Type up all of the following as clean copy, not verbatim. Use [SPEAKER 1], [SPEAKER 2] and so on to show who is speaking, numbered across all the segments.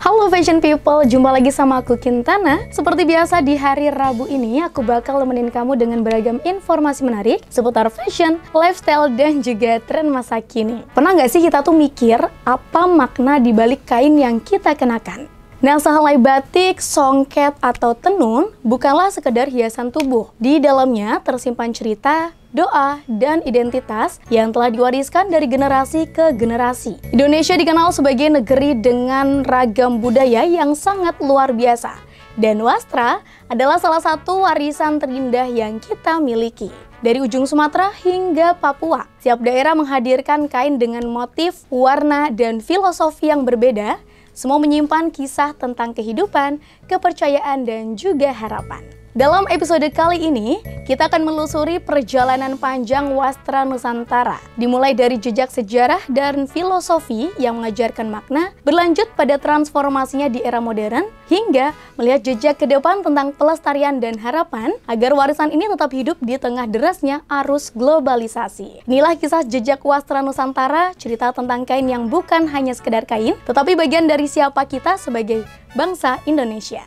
[SPEAKER 1] Halo fashion people, jumpa lagi sama aku Kintana. Seperti biasa di hari Rabu ini aku bakal nemenin kamu dengan beragam informasi menarik seputar fashion, lifestyle, dan juga tren masa kini. Pernah nggak sih kita tuh mikir apa makna di balik kain yang kita kenakan? Nah, sehelai batik, songket, atau tenun bukanlah sekedar hiasan tubuh. Di dalamnya tersimpan cerita, doa, dan identitas yang telah diwariskan dari generasi ke generasi. Indonesia dikenal sebagai negeri dengan ragam budaya yang sangat luar biasa. Dan wastra adalah salah satu warisan terindah yang kita miliki. Dari ujung Sumatera hingga Papua, setiap daerah menghadirkan kain dengan motif, warna, dan filosofi yang berbeda. Semua menyimpan kisah tentang kehidupan, kepercayaan, dan juga harapan. Dalam episode kali ini, kita akan melusuri perjalanan panjang wastra Nusantara. Dimulai dari jejak sejarah dan filosofi yang mengajarkan makna, berlanjut pada transformasinya di era modern, hingga melihat jejak ke depan tentang pelestarian dan harapan agar warisan ini tetap hidup di tengah derasnya arus globalisasi. Inilah kisah jejak wastra Nusantara, cerita tentang kain yang bukan hanya sekedar kain, tetapi bagian dari siapa kita sebagai bangsa Indonesia.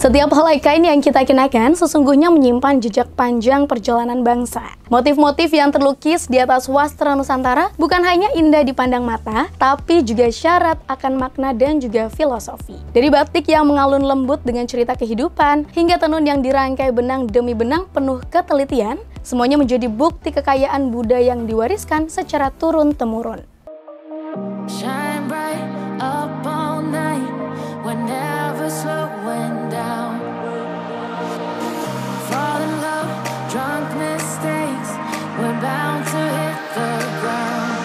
[SPEAKER 1] Setiap helai kain yang kita kenakan sesungguhnya menyimpan jejak panjang perjalanan bangsa. Motif-motif yang terlukis di atas wastra Nusantara bukan hanya indah dipandang mata, tapi juga syarat akan makna dan juga filosofi. Dari batik yang mengalun lembut dengan cerita kehidupan, hingga tenun yang dirangkai benang demi benang penuh ketelitian, semuanya menjadi bukti kekayaan budaya yang diwariskan secara turun-temurun.
[SPEAKER 2] Shine bright up all night, whenever slowing down. Fall in love, drunk mistakes, we're bound to hit the ground.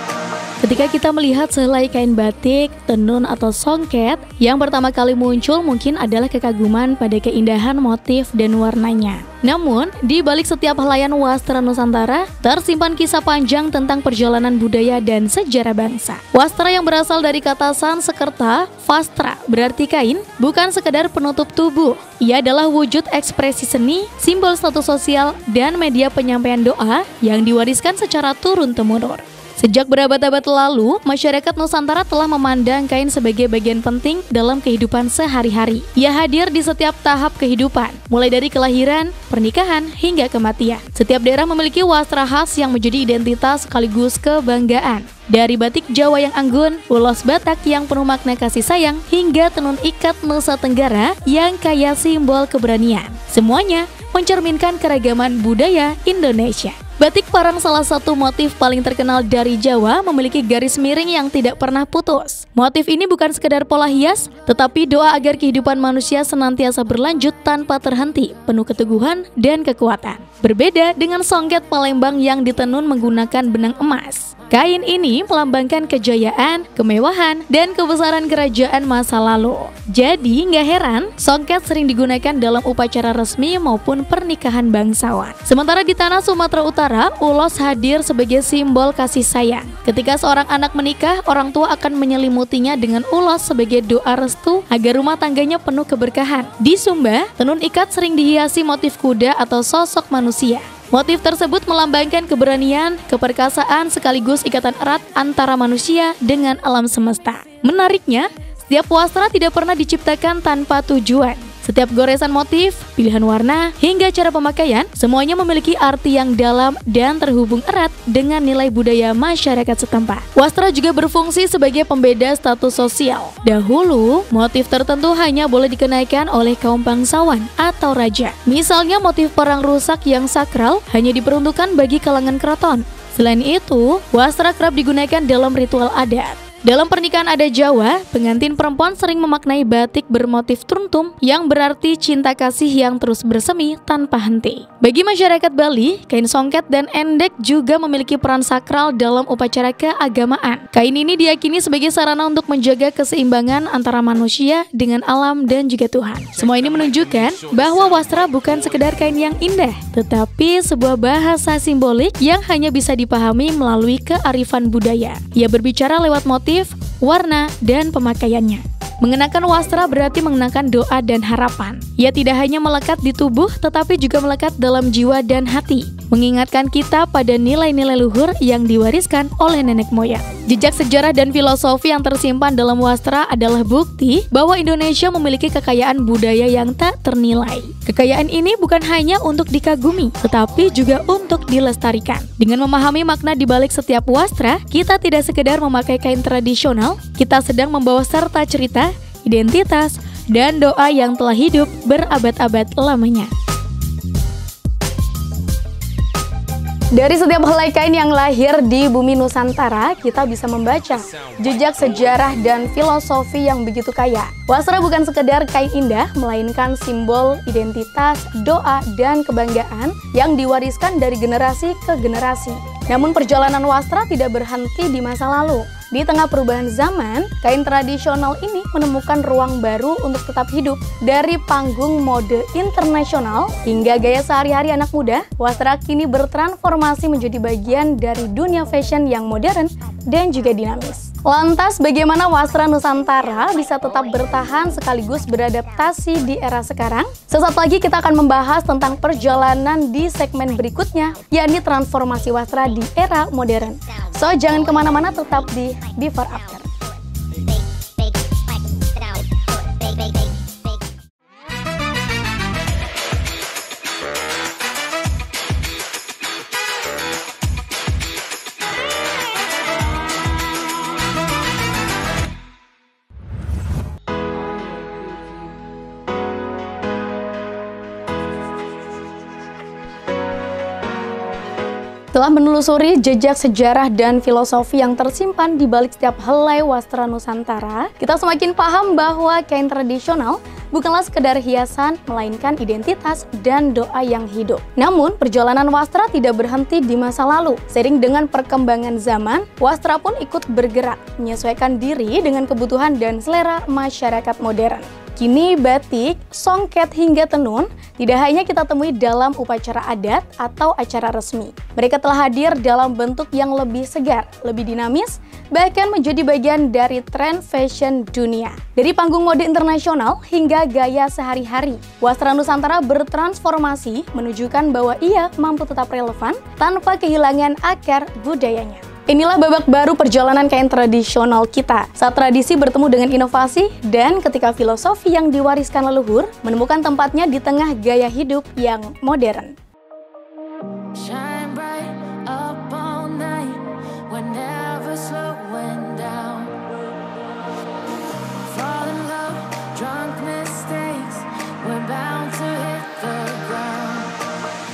[SPEAKER 1] Ketika kita melihat sehelai kain batik, tenun, atau songket, yang pertama kali muncul mungkin adalah kekaguman pada keindahan motif dan warnanya. Namun, di balik setiap helaian wastra Nusantara, tersimpan kisah panjang tentang perjalanan budaya dan sejarah bangsa. Wastra yang berasal dari kata Sanskerta, vastra, berarti kain, bukan sekedar penutup tubuh. Ia adalah wujud ekspresi seni, simbol status sosial, dan media penyampaian doa yang diwariskan secara turun-temurun. Sejak berabad-abad lalu, masyarakat Nusantara telah memandang kain sebagai bagian penting dalam kehidupan sehari-hari. Ia hadir di setiap tahap kehidupan, mulai dari kelahiran, pernikahan, hingga kematian. Setiap daerah memiliki wastra khas yang menjadi identitas sekaligus kebanggaan. Dari batik Jawa yang anggun, ulos Batak yang penuh makna kasih sayang, hingga tenun ikat Nusa Tenggara yang kaya simbol keberanian. Semuanya mencerminkan keragaman budaya Indonesia. Batik parang, salah satu motif paling terkenal dari Jawa, memiliki garis miring yang tidak pernah putus. Motif ini bukan sekedar pola hias, tetapi doa agar kehidupan manusia senantiasa berlanjut tanpa terhenti, penuh keteguhan dan kekuatan. Berbeda dengan songket Palembang yang ditenun menggunakan benang emas. Kain ini melambangkan kejayaan, kemewahan, dan kebesaran kerajaan masa lalu. Jadi, nggak heran songket sering digunakan dalam upacara resmi maupun pernikahan bangsawan. Sementara di tanah Sumatera Utara, ulos hadir sebagai simbol kasih sayang. Ketika seorang anak menikah, orang tua akan menyelimutinya dengan ulos sebagai doa restu agar rumah tangganya penuh keberkahan. Di Sumba, tenun ikat sering dihiasi motif kuda atau sosok manusia. Motif tersebut melambangkan keberanian, keperkasaan, sekaligus ikatan erat antara manusia dengan alam semesta. Menariknya, setiap wastra tidak pernah diciptakan tanpa tujuan. Setiap goresan motif, pilihan warna, hingga cara pemakaian, semuanya memiliki arti yang dalam dan terhubung erat dengan nilai budaya masyarakat setempat. Wastra juga berfungsi sebagai pembeda status sosial. Dahulu, motif tertentu hanya boleh dikenakan oleh kaum bangsawan atau raja. Misalnya motif perang rusak yang sakral hanya diperuntukkan bagi kalangan keraton. Selain itu, wastra kerap digunakan dalam ritual adat. Dalam pernikahan adat Jawa, pengantin perempuan sering memaknai batik bermotif truntum yang berarti cinta kasih yang terus bersemi tanpa henti. Bagi masyarakat Bali, kain songket dan endek juga memiliki peran sakral dalam upacara keagamaan. Kain ini diyakini sebagai sarana untuk menjaga keseimbangan antara manusia dengan alam dan juga Tuhan. Semua ini menunjukkan bahwa wastra bukan sekedar kain yang indah, tetapi sebuah bahasa simbolik yang hanya bisa dipahami melalui kearifan budaya. Ia berbicara lewat motif, warna, dan pemakaiannya. Mengenakan wastra berarti mengenakan doa dan harapan. Ia tidak hanya melekat di tubuh, tetapi juga melekat dalam jiwa dan hati, mengingatkan kita pada nilai-nilai luhur yang diwariskan oleh nenek moyang. Jejak sejarah dan filosofi yang tersimpan dalam wastra adalah bukti bahwa Indonesia memiliki kekayaan budaya yang tak ternilai. Kekayaan ini bukan hanya untuk dikagumi, tetapi juga untuk dilestarikan. Dengan memahami makna di balik setiap wastra, kita tidak sekedar memakai kain tradisional, kita sedang membawa serta cerita, identitas, dan doa yang telah hidup berabad-abad lamanya. Dari setiap helai kain yang lahir di bumi Nusantara, kita bisa membaca jejak sejarah dan filosofi yang begitu kaya. Wastra bukan sekedar kain indah, melainkan simbol identitas, doa, dan kebanggaan yang diwariskan dari generasi ke generasi. Namun perjalanan wastra tidak berhenti di masa lalu. Di tengah perubahan zaman, kain tradisional ini menemukan ruang baru untuk tetap hidup. Dari panggung mode internasional hingga gaya sehari-hari anak muda, wastra kini bertransformasi menjadi bagian dari dunia fashion yang modern dan juga dinamis. Lantas, bagaimana wastra Nusantara bisa tetap bertahan sekaligus beradaptasi di era sekarang? Sesaat lagi kita akan membahas tentang perjalanan di segmen berikutnya, yakni transformasi wastra di era modern. So, jangan kemana-mana, tetap di Before After. Setelah menelusuri jejak sejarah dan filosofi yang tersimpan di balik setiap helai wastra Nusantara, kita semakin paham bahwa kain tradisional bukanlah sekedar hiasan, melainkan identitas dan doa yang hidup. Namun, perjalanan wastra tidak berhenti di masa lalu. Seiring dengan perkembangan zaman, wastra pun ikut bergerak, menyesuaikan diri dengan kebutuhan dan selera masyarakat modern. Kini batik, songket hingga tenun tidak hanya kita temui dalam upacara adat atau acara resmi. Mereka telah hadir dalam bentuk yang lebih segar, lebih dinamis, bahkan menjadi bagian dari tren fashion dunia. Dari panggung mode internasional hingga gaya sehari-hari, wastra Nusantara bertransformasi menunjukkan bahwa ia mampu tetap relevan tanpa kehilangan akar budayanya. Inilah babak baru perjalanan kain tradisional kita, saat tradisi bertemu dengan inovasi dan ketika filosofi yang diwariskan leluhur menemukan tempatnya di tengah gaya hidup yang modern.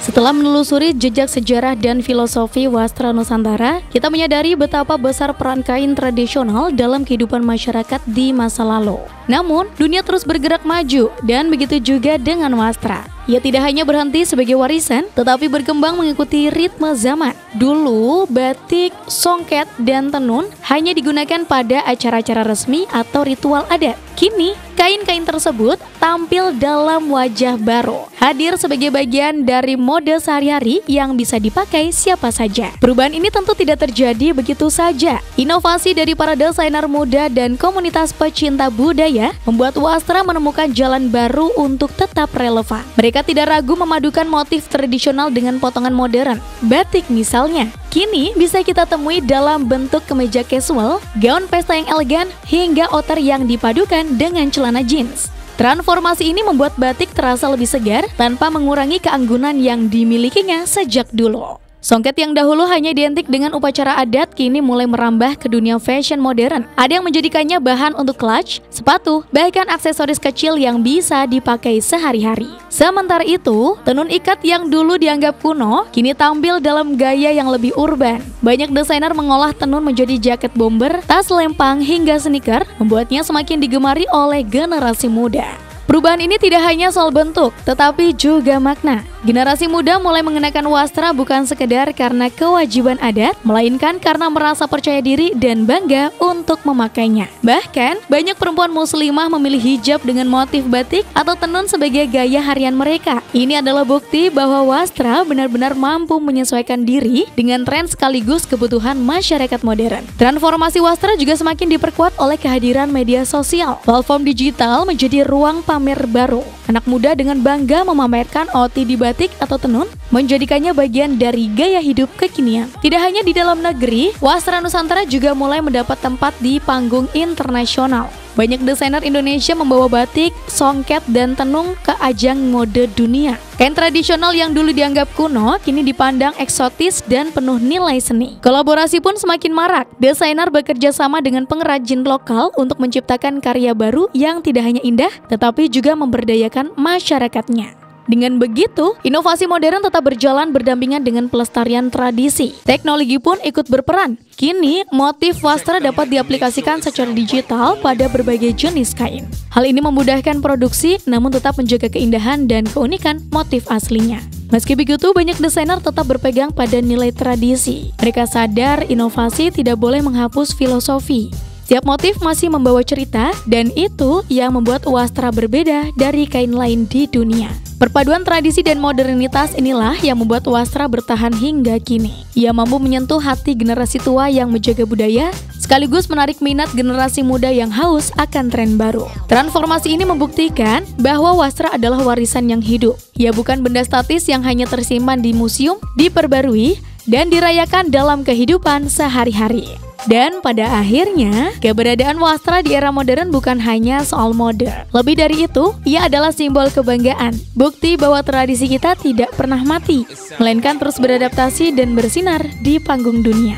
[SPEAKER 1] Setelah menelusuri jejak sejarah dan filosofi wastra Nusantara, kita menyadari betapa besar peran kain tradisional dalam kehidupan masyarakat di masa lalu. Namun, dunia terus bergerak maju dan begitu juga dengan wastra. Ia tidak hanya berhenti sebagai warisan, tetapi berkembang mengikuti ritme zaman. Dulu, batik, songket, dan tenun hanya digunakan pada acara-acara resmi atau ritual adat. Kini, kain-kain tersebut tampil dalam wajah baru, hadir sebagai bagian dari mode sehari-hari yang bisa dipakai siapa saja. Perubahan ini tentu tidak terjadi begitu saja. Inovasi dari para desainer muda dan komunitas pecinta budaya membuat wastra menemukan jalan baru untuk tetap relevan. Mereka tidak ragu memadukan motif tradisional dengan potongan modern. Batik misalnya, kini bisa kita temui dalam bentuk kemeja casual, gaun pesta yang elegan, hingga outer yang dipadukan dengan celana jeans. Transformasi ini membuat batik terasa lebih segar tanpa mengurangi keanggunan yang dimilikinya sejak dulu. Songket yang dahulu hanya identik dengan upacara adat kini mulai merambah ke dunia fashion modern. Ada yang menjadikannya bahan untuk clutch, sepatu, bahkan aksesoris kecil yang bisa dipakai sehari-hari. Sementara itu, tenun ikat yang dulu dianggap kuno kini tampil dalam gaya yang lebih urban. Banyak desainer mengolah tenun menjadi jaket bomber, tas lempang hingga sneaker, membuatnya semakin digemari oleh generasi muda. Perubahan ini tidak hanya soal bentuk, tetapi juga makna. Generasi muda mulai mengenakan wastra bukan sekedar karena kewajiban adat, melainkan karena merasa percaya diri dan bangga untuk memakainya. Bahkan, banyak perempuan muslimah memilih hijab dengan motif batik atau tenun sebagai gaya harian mereka. Ini adalah bukti bahwa wastra benar-benar mampu menyesuaikan diri dengan tren sekaligus kebutuhan masyarakat modern. Transformasi wastra juga semakin diperkuat oleh kehadiran media sosial. Platform digital menjadi ruang pamer baru. Anak muda dengan bangga memamerkan outfit di batik atau tenun, menjadikannya bagian dari gaya hidup kekinian. Tidak hanya di dalam negeri, wastra Nusantara juga mulai mendapat tempat di panggung internasional. Banyak desainer Indonesia membawa batik, songket, dan tenun ke ajang mode dunia. Kain tradisional yang dulu dianggap kuno, kini dipandang eksotis dan penuh nilai seni. Kolaborasi pun semakin marak. Desainer bekerja sama dengan pengrajin lokal untuk menciptakan karya baru yang tidak hanya indah, tetapi juga memberdayakan masyarakatnya. Dengan begitu, inovasi modern tetap berjalan berdampingan dengan pelestarian tradisi. Teknologi pun ikut berperan. Kini, motif wastra dapat diaplikasikan secara digital pada berbagai jenis kain. Hal ini memudahkan produksi, namun tetap menjaga keindahan dan keunikan motif aslinya. Meski begitu, banyak desainer tetap berpegang pada nilai tradisi. Mereka sadar inovasi tidak boleh menghapus filosofi. Setiap motif masih membawa cerita, dan itu yang membuat wastra berbeda dari kain lain di dunia. Perpaduan tradisi dan modernitas inilah yang membuat wastra bertahan hingga kini. Ia mampu menyentuh hati generasi tua yang menjaga budaya, sekaligus menarik minat generasi muda yang haus akan tren baru. Transformasi ini membuktikan bahwa wastra adalah warisan yang hidup. Ia bukan benda statis yang hanya tersimpan di museum, diperbarui, dan dirayakan dalam kehidupan sehari-hari. Dan pada akhirnya, keberadaan wastra di era modern bukan hanya soal mode. Lebih dari itu, ia adalah simbol kebanggaan, bukti bahwa tradisi kita tidak pernah mati, melainkan terus beradaptasi dan bersinar di panggung dunia.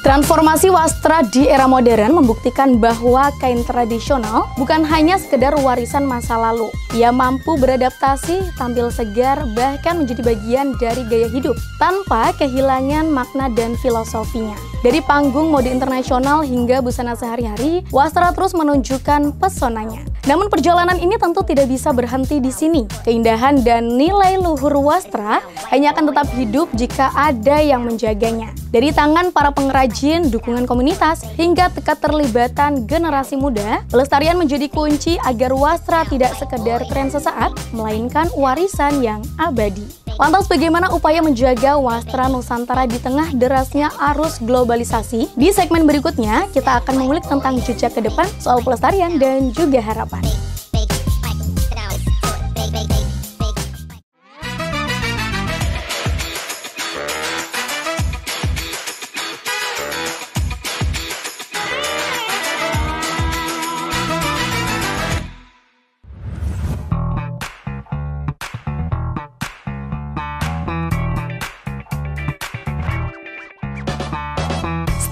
[SPEAKER 1] Transformasi wastra di era modern membuktikan bahwa kain tradisional bukan hanya sekedar warisan masa lalu. Ia mampu beradaptasi, tampil segar, bahkan menjadi bagian dari gaya hidup tanpa kehilangan makna dan filosofinya. Dari panggung mode internasional hingga busana sehari-hari, wastra terus menunjukkan pesonanya. Namun perjalanan ini tentu tidak bisa berhenti di sini. Keindahan dan nilai luhur wastra hanya akan tetap hidup jika ada yang menjaganya. Dari tangan para pengrajin, dukungan komunitas, hingga keterlibatan generasi muda, pelestarian menjadi kunci agar wastra tidak sekedar tren sesaat, melainkan warisan yang abadi. Lantas bagaimana upaya menjaga wastra Nusantara di tengah derasnya arus globalisasi? Di segmen berikutnya, kita akan mengulik tentang jejak ke depan soal pelestarian dan juga harapan.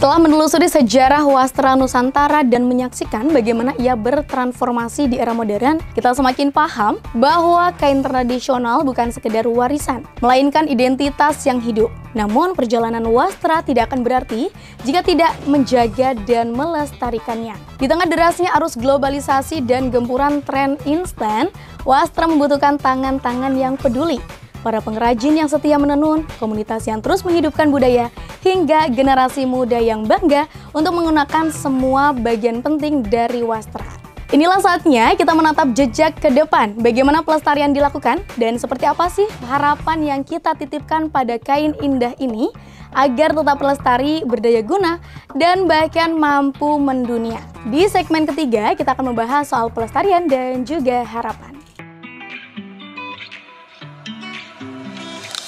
[SPEAKER 1] Setelah menelusuri sejarah wastra Nusantara dan menyaksikan bagaimana ia bertransformasi di era modern, kita semakin paham bahwa kain tradisional bukan sekedar warisan, melainkan identitas yang hidup. Namun perjalanan wastra tidak akan berarti jika tidak menjaga dan melestarikannya. Di tengah derasnya arus globalisasi dan gempuran tren instan, wastra membutuhkan tangan-tangan yang peduli. Para pengrajin yang setia menenun, komunitas yang terus menghidupkan budaya, hingga generasi muda yang bangga untuk menggunakan semua bagian penting dari wastra. Inilah saatnya kita menatap jejak ke depan, bagaimana pelestarian dilakukan, dan seperti apa sih harapan yang kita titipkan pada kain indah ini, agar tetap lestari, berdaya guna, dan bahkan mampu mendunia. Di segmen ketiga, kita akan membahas soal pelestarian dan juga harapan.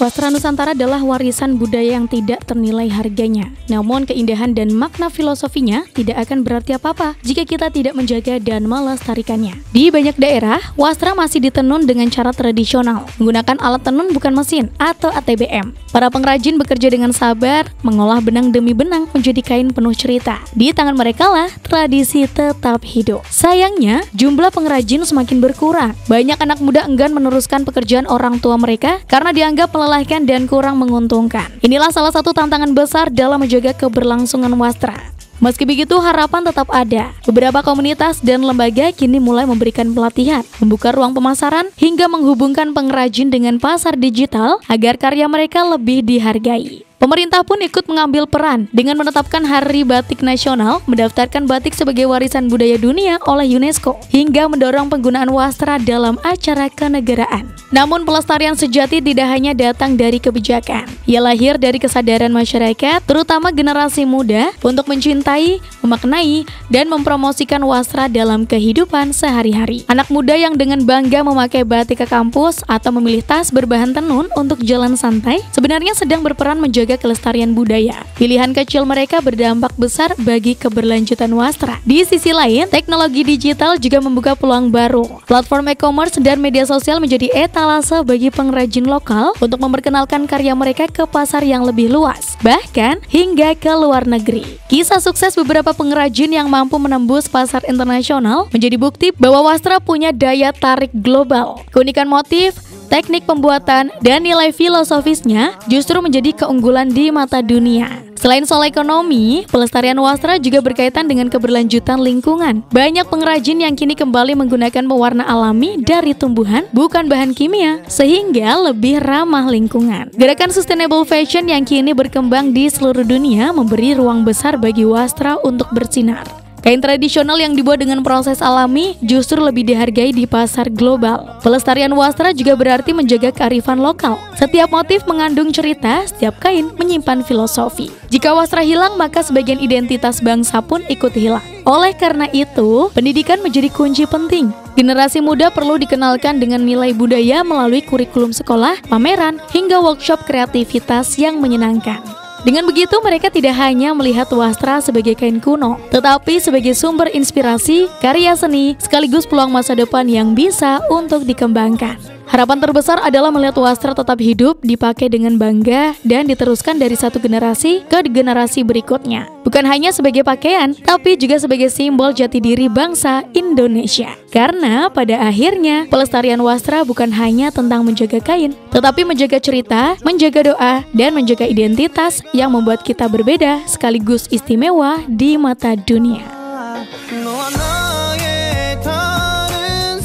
[SPEAKER 1] Wastra Nusantara adalah warisan budaya yang tidak ternilai harganya. Namun keindahan dan makna filosofinya tidak akan berarti apa-apa jika kita tidak menjaga dan melestarikannya. Di banyak daerah, wastra masih ditenun dengan cara tradisional, menggunakan alat tenun bukan mesin atau ATBM. Para pengrajin bekerja dengan sabar, mengolah benang demi benang menjadi kain penuh cerita. Di tangan mereka lah tradisi tetap hidup. Sayangnya, jumlah pengrajin semakin berkurang. Banyak anak muda enggan meneruskan pekerjaan orang tua mereka karena dianggap melelahkan dan kurang menguntungkan. Inilah salah satu tantangan besar dalam menjaga keberlangsungan wastra. Meski begitu, harapan tetap ada. Beberapa komunitas dan lembaga kini mulai memberikan pelatihan, membuka ruang pemasaran, hingga menghubungkan pengrajin dengan pasar digital agar karya mereka lebih dihargai. Pemerintah pun ikut mengambil peran dengan menetapkan Hari Batik Nasional, mendaftarkan batik sebagai warisan budaya dunia oleh UNESCO, hingga mendorong penggunaan wastra dalam acara kenegaraan. Namun pelestarian sejati tidak hanya datang dari kebijakan. Ia lahir dari kesadaran masyarakat, terutama generasi muda, untuk mencintai, memaknai, dan mempromosikan wastra dalam kehidupan sehari-hari. Anak muda yang dengan bangga memakai batik ke kampus atau memilih tas berbahan tenun untuk jalan santai, sebenarnya sedang berperan menjaga kelestarian budaya. Pilihan kecil mereka berdampak besar bagi keberlanjutan wastra. Di sisi lain, teknologi digital juga membuka peluang baru. Platform e-commerce dan media sosial menjadi etalase bagi pengrajin lokal untuk memperkenalkan karya mereka ke pasar yang lebih luas, bahkan hingga ke luar negeri. Kisah sukses beberapa pengrajin yang mampu menembus pasar internasional menjadi bukti bahwa wastra punya daya tarik global. Keunikan motif, teknik pembuatan, dan nilai filosofisnya justru menjadi keunggulan di mata dunia. Selain soal ekonomi, pelestarian wastra juga berkaitan dengan keberlanjutan lingkungan. Banyak pengrajin yang kini kembali menggunakan pewarna alami dari tumbuhan, bukan bahan kimia, sehingga lebih ramah lingkungan. Gerakan sustainable fashion yang kini berkembang di seluruh dunia memberi ruang besar bagi wastra untuk bersinar. Kain tradisional yang dibuat dengan proses alami justru lebih dihargai di pasar global. Pelestarian wastra juga berarti menjaga kearifan lokal. Setiap motif mengandung cerita, setiap kain menyimpan filosofi. Jika wastra hilang, maka sebagian identitas bangsa pun ikut hilang. Oleh karena itu, pendidikan menjadi kunci penting. Generasi muda perlu dikenalkan dengan nilai budaya melalui kurikulum sekolah, pameran, hingga workshop kreativitas yang menyenangkan. Dengan begitu, mereka tidak hanya melihat wastra sebagai kain kuno, tetapi sebagai sumber inspirasi, karya seni, sekaligus peluang masa depan yang bisa untuk dikembangkan. Harapan terbesar adalah melihat wastra tetap hidup, dipakai dengan bangga, dan diteruskan dari satu generasi ke generasi berikutnya. Bukan hanya sebagai pakaian, tapi juga sebagai simbol jati diri bangsa Indonesia. Karena pada akhirnya, pelestarian wastra bukan hanya tentang menjaga kain, tetapi menjaga cerita, menjaga doa, dan menjaga identitas yang membuat kita berbeda sekaligus istimewa di mata dunia.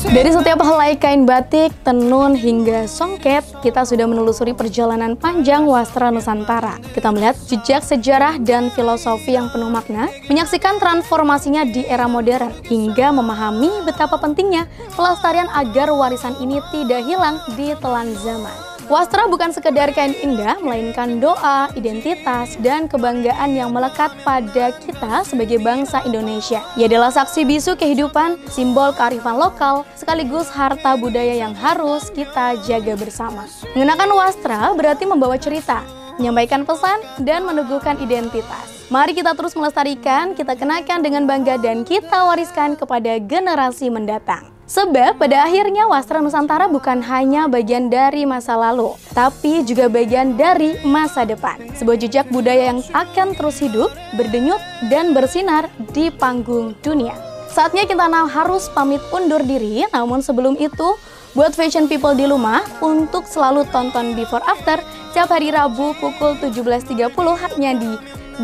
[SPEAKER 1] Dari setiap helai kain batik, tenun, hingga songket, kita sudah menelusuri perjalanan panjang wastra Nusantara. Kita melihat jejak sejarah dan filosofi yang penuh makna, menyaksikan transformasinya di era modern, hingga memahami betapa pentingnya pelestarian agar warisan ini tidak hilang di telan zaman. Wastra bukan sekedar kain indah, melainkan doa, identitas, dan kebanggaan yang melekat pada kita sebagai bangsa Indonesia. Ia adalah saksi bisu kehidupan, simbol kearifan lokal, sekaligus harta budaya yang harus kita jaga bersama. Mengenakan wastra berarti membawa cerita, menyampaikan pesan, dan meneguhkan identitas. Mari kita terus melestarikan, kita kenakan dengan bangga, dan kita wariskan kepada generasi mendatang. Sebab pada akhirnya wastra Nusantara bukan hanya bagian dari masa lalu, tapi juga bagian dari masa depan. Sebuah jejak budaya yang akan terus hidup, berdenyut, dan bersinar di panggung dunia. Saatnya kita harus pamit undur diri, namun sebelum itu, buat fashion people di rumah, untuk selalu tonton Before After setiap hari Rabu pukul 17.30 hanya di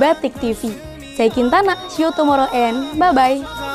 [SPEAKER 1] Batik TV. Saya Kintana, see you tomorrow and bye-bye.